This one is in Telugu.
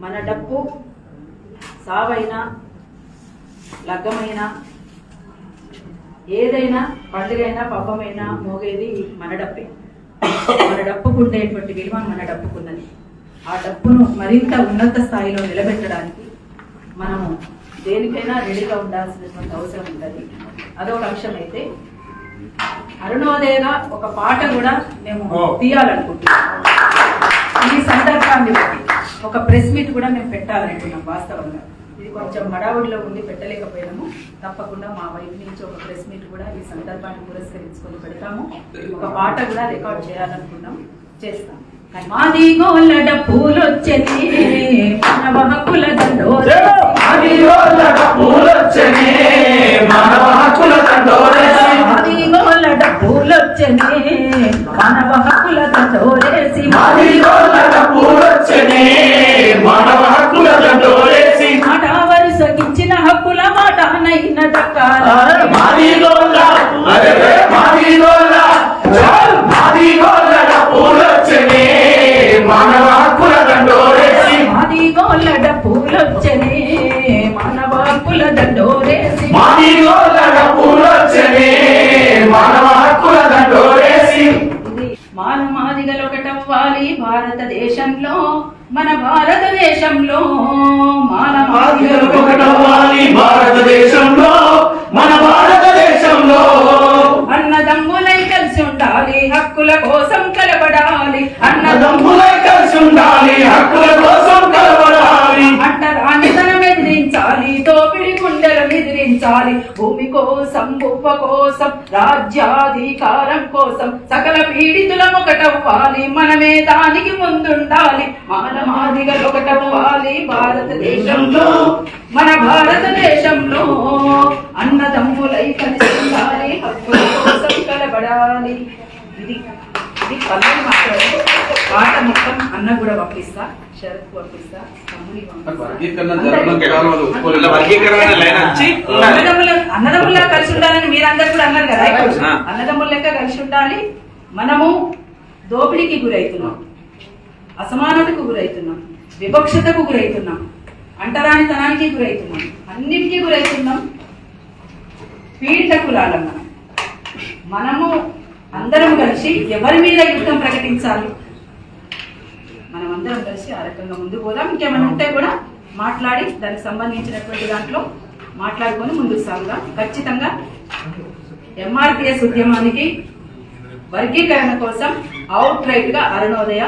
మన డప్పు సావైనా లగ్గమైనా ఏదైనా పండుగైనా పబ్బమైనా మోగేది మన డప్పే. మన డప్పుకు ఉండేటువంటి విలువ మన డప్పుకున్నది. ఆ డప్పును మరింత ఉన్నత స్థాయిలో నిలబెట్టడానికి మనము దేనికైనా రెడీగా ఉండాల్సినటువంటి అవసరం ఉంటుంది. అదొక అంశం. అయితే అరుణోదయగా ఒక పాట కూడా మేము తీయాలనుకుంటున్నాం. ఈ సందర్భాన్ని బట్టి ఒక ప్రెస్ మీట్ కూడా మేము పెట్టాలనుకున్నాం. వాస్తవంగా ఇది కొంచెం హడావుడిలో ఉండి పెట్టలేకపోయాము. తప్పకుండా మా వైపు నుంచి ఒక ప్రెస్ మీట్ కూడా ఈ సందర్భాన్ని పురస్కరించుకొని పెడతాము. ఒక పాట కూడా రికార్డ్ చేయాలనుకున్నాం, చేస్తాం. మాది గోళ్ళ పూలొచ్చని మానవ హక్కుల దండోరే, మాది గోళ్ళ పూలొచ్చని మానవ హక్కుల దండోరేసి, మాది గోళ్ళ పూలొచ్చని మానవ హక్కుల దండోరేసి, మాది గోళ్ళ పూలొచ్చని మానవ హక్కుల దండోరేసి, మాట వరుసకిచ్చిన హక్కుల మాట నైన దక్కాలి. మాది గోళ్ళ మాది గోళ్ళ మాది గోళ్ళ పూలొచ్చని మానవ హక్కుల దండోరేసి, మాది గోళ్ళ పూలొచ్చని మానవ హక్కుల దండోరేసి, మాది గోళ్ళ పూలొచ్చని మానవ హక్కుల దండోరేసి. మానమాదిగలు ఒకటవ్వాలి భారతదేశంలో, మన భారతదేశంలో మానమాదిగలు ఒకటవ్వాలి భారతదేశంలో, మన భారతదేశంలో అన్నదమ్ములై కలిసి ఉండాలి, హక్కుల కోసం కలబడాలి. అన్నదమ్ములై కలిసి ఉండాలి, హక్కుల కోసం కలబడాలి. అంటరానితనం ఎదిరించాలి, దోపిడి గుండెలు ఎదిరించాలి. భూమి కోసం భూప కోసం రాజ్యాధికారం కోసం సకల పీడితులం ఒకటవ్వాలి, మనమే దానికి ముందుండాలి. మానమాదిగలు ఒకటవ్వాలి భారతదేశంలో, మన భారతదేశంలో అన్నదమ్ములై కలిసి ఉండాలి, హక్కుల కోసం కలబడాలి. ఇది ఇది పల్లెలు మాట్లాడే పాట మొత్తం అన్న కూడా పంపిస్తా, శరత్ పంపిస్తా, అన్నదమ్ముల్లా కలిసి ఉండాలని మీరందరూ కూడా అన్నారు కదా. అన్నదమ్ముల లెక్క కలిసి ఉండాలి. మనము దోపిడీకి గురవుతున్నాం, అసమానతకు గురవుతున్నాం, వివక్షతకు గురవుతున్నాం, అంటరానితనానికి గురవుతున్నాం, అన్నిటికీ గురవుతున్నాం. పీడిత కులాలం మనము అందరం కలిసి ఎవరి మీద యుద్ధం ప్రకటించాలి? మనం అందరం కలిసి ఆ రకంగా ముందుకు పోదాం. ఇంకేమైనా ఉంటే కూడా మాట్లాడి దానికి సంబంధించినటువంటి దాంట్లో మాట్లాడుకొని ముందుకు సాగుదాం. ఖచ్చితంగా ఎంఆర్పిఎస్ ఉద్యమానికి వర్గీకరణ కోసం అవుట్ రైట్ గా అరుణోదయ